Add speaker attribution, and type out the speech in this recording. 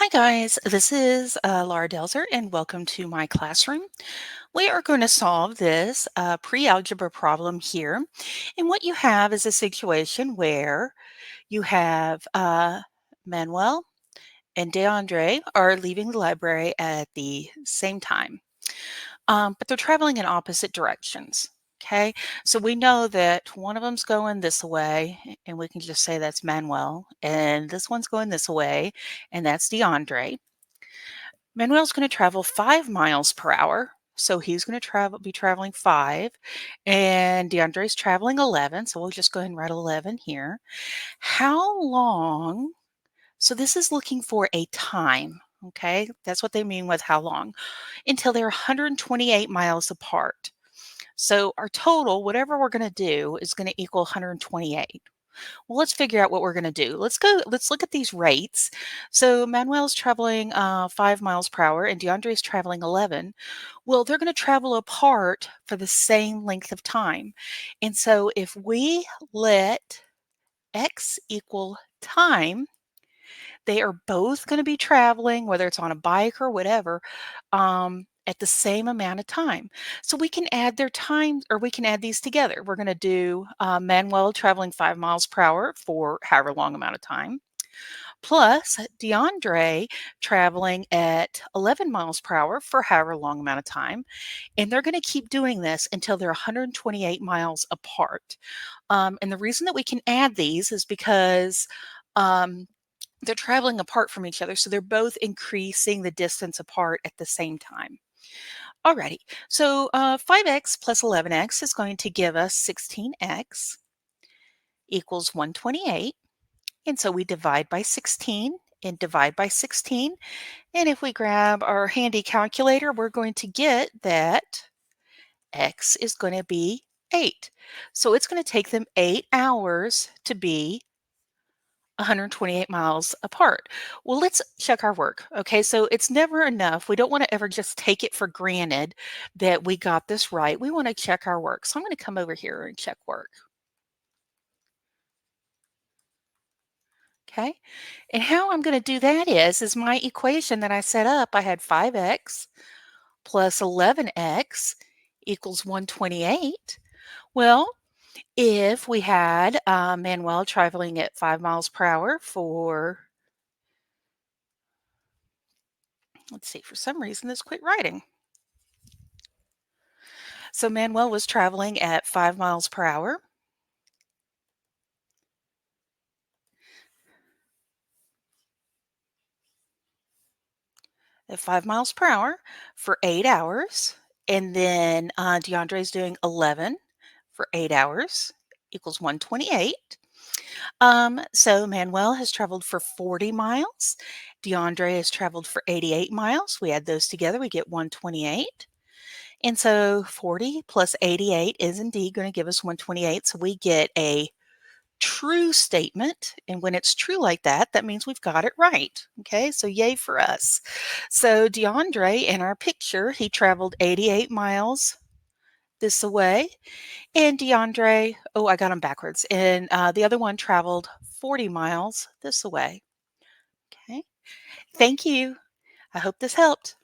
Speaker 1: Hi guys, this is Laura Delzer and welcome to my classroom. We are going to solve this pre-algebra problem here. And what you have is a situation where you have Manuel and DeAndre are leaving the library at the same time, but they're traveling in opposite directions. Okay, so we know that one of them's going this way, and we can just say that's Manuel, and this one's going this way, and that's DeAndre. Manuel's going to travel 5 miles per hour. So he's going to be traveling 5, and DeAndre's traveling 11. So we'll just go ahead and write 11 here. How long? So this is looking for a time. Okay, that's what they mean with how long, until they're 128 miles apart. So our total, whatever we're going to do, is going to equal 128. Well, let's figure out what we're going to do. Let's look at these rates. So Manuel's traveling 5 miles per hour and DeAndre's traveling 11. Well, they're going to travel apart for the same length of time. And so if we let x equal time, they are both going to be traveling, whether it's on a bike or whatever, at the same amount of time. So we can add their time, or we can add these together. We're going to do Manuel traveling 5 miles per hour for however long amount of time, plus DeAndre traveling at 11 miles per hour for however long amount of time. And they're going to keep doing this until they're 128 miles apart. And the reason that we can add these is because um, they're traveling apart from each other, so they're both increasing the distance apart at the same time. Alrighty, so 5x plus 11x is going to give us 16x equals 128. And so we divide by 16 and divide by 16. And if we grab our handy calculator, we're going to get that x is going to be 8. So it's going to take them 8 hours to be 128 miles apart. Well, let's check our work. Okay, so it's never enough. We don't want to ever just take it for granted that we got this right. We want to check our work. So I'm going to come over here and check work. Okay, and how I'm going to do that is my equation that I set up. I had 5x plus 11x equals 128. Well, if we had Manuel traveling at 5 miles per hour for, let's see, for some reason this quit writing. So Manuel was traveling at 5 miles per hour. At 5 miles per hour for 8 hours. And then DeAndre's doing 11 for 8 hours equals 128. So Manuel has traveled for 40 miles. DeAndre has traveled for 88 miles. We add those together, we get 128. And so 40 plus 88 is indeed going to give us 128. So we get a true statement. And when it's true like that, that means we've got it right. Okay, so yay for us. So DeAndre in our picture, he traveled 88 miles this way. And DeAndre, oh, I got him backwards. And the other one traveled 40 miles this way. Okay, thank you. I hope this helped.